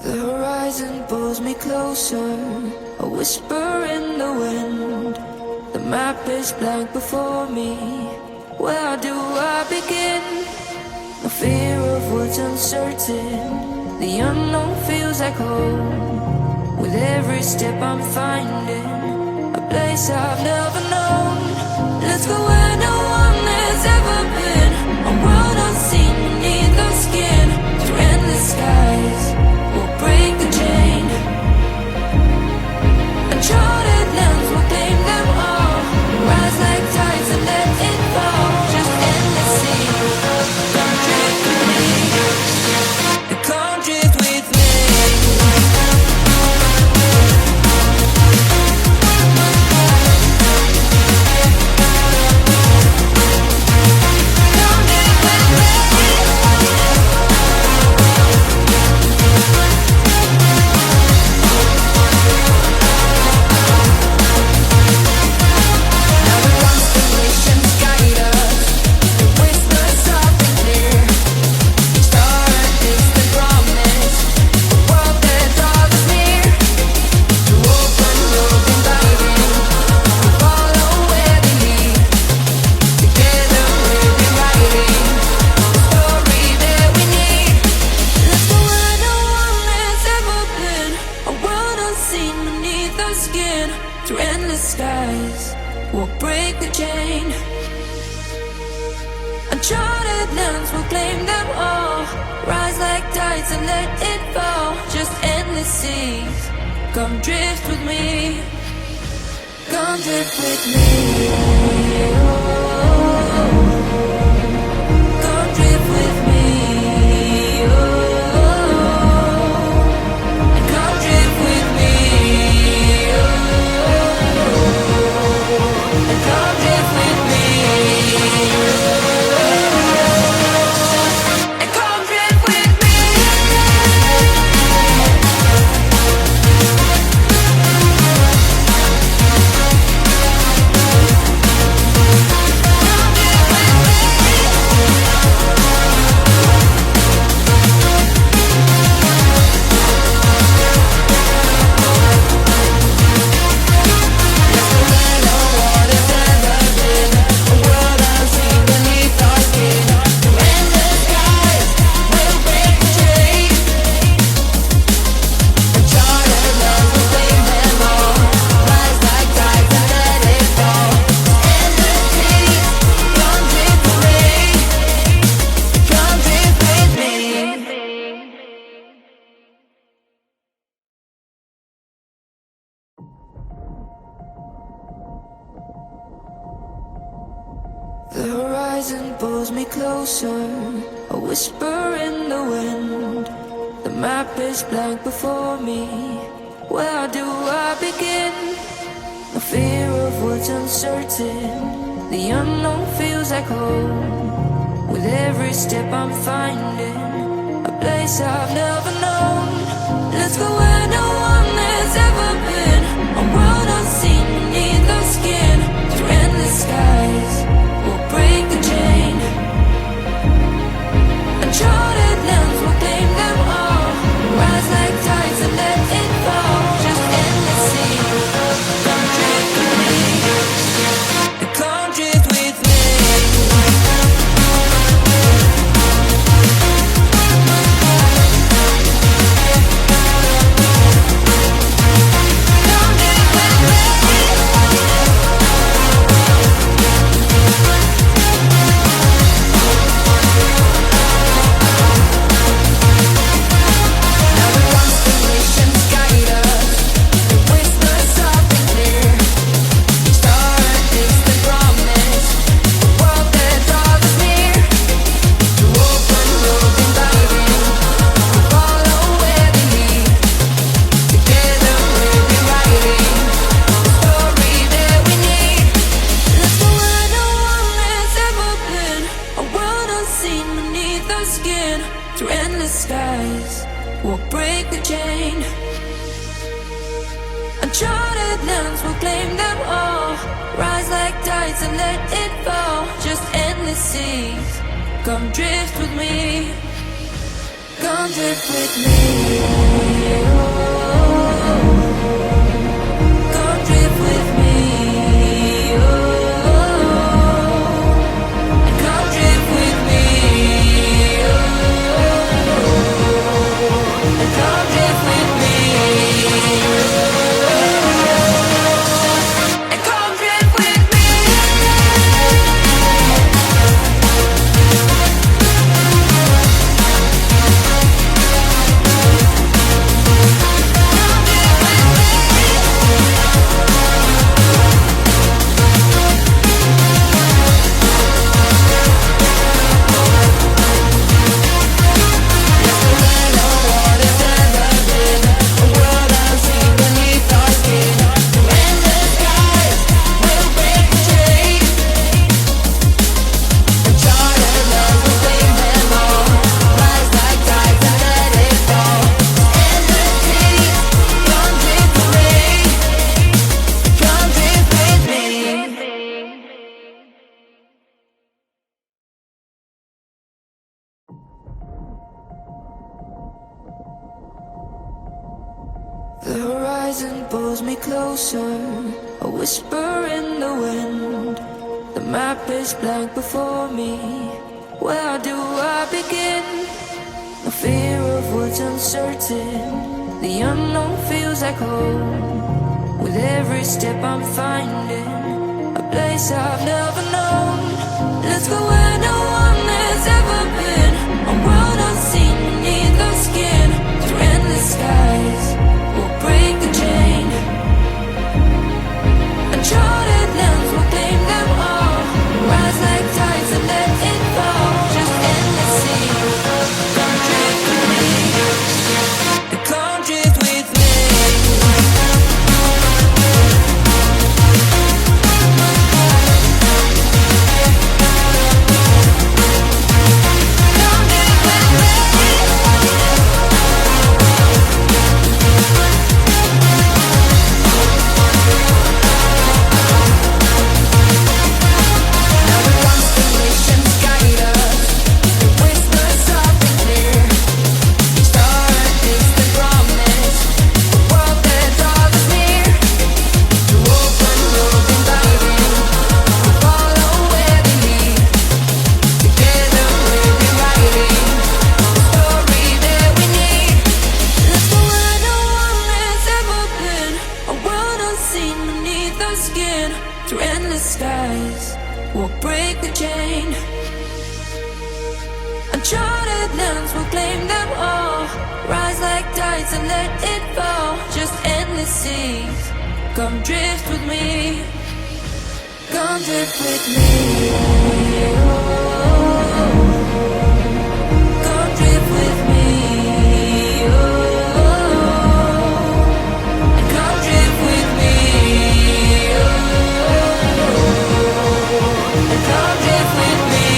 The horizon pulls me closer, a whisper in the wind. The map is blank before me. Where do I begin? No fear of what's uncertain. The unknown feels like home. With every step I'm finding a place I've never known. Let's go where no one has ever been. A world unseen beneath the skin. Through endless skies we'll break the chain. Uncharted lands will claim them all. Rise like tides and let it fall. Just endless sea. Come drift with me. Come drift with me. Through endless skies, we'll break the chain. Uncharted lands will claim them all. Rise like tides and let it fall. Just endless seas. Come drift with me. Come drift with me. Come drift with me. Come drift with me. Come drift with me. And come drift with me. The horizon pulls me closer, a whisper in the wind. The map is blank before me. Where do I begin? No fear of what's uncertain. The unknown feels like home. With every step I'm finding a place I've never known. Let's go where no one has ever been. A world unseen beneath the skin. Through endless skies we'll break the chain. Uncharted lands will claim them all. Rise like tides and let it fall. Just endless sea. Come drift with me. Come drift with me. Through endless skies we'll break the chain. Uncharted lands will claim them all. Rise like tides and let it fall. Just endless seas. Come drift with me. Come drift with me. Come drift with me. Come drift with me. Come drift with me. Come drift with me. The horizon pulls me closer, a whisper in the wind. The map is blank before me. Where do I begin? No fear of what's uncertain. The unknown feels like home. With every step I'm finding a place I've never known. Let's go where no one has ever been. A world unseen beneath our skin. Through endless skies we'll break the chain. Uncharted lands will claim them all. Rise like tides and let it fall. Just endless sea. Come drift with me. Come drift with me. Through endless skies, we'll break the chain. Uncharted lands will claim them all. Rise like tides and let it fall. Just endless seas. Come drift with me. Come drift with me. Come drift with me. Come drift with me. Come drift with me.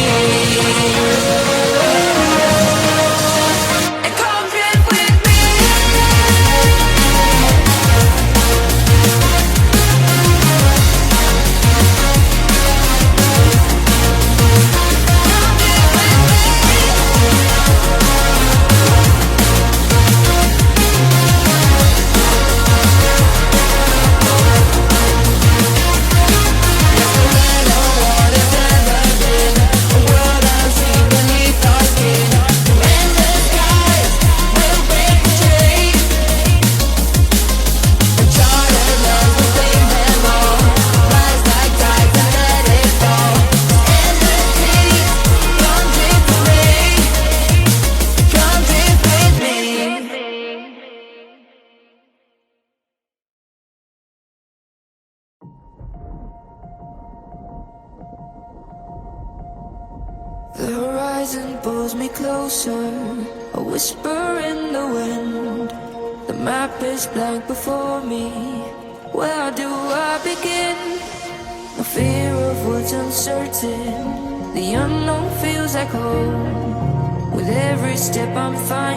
Come drift with me. The horizon pulls me closer, a whisper in the wind. The map is blank before me. Where do I begin? No fear of what's uncertain. The unknown feels like home. With every step I'm finding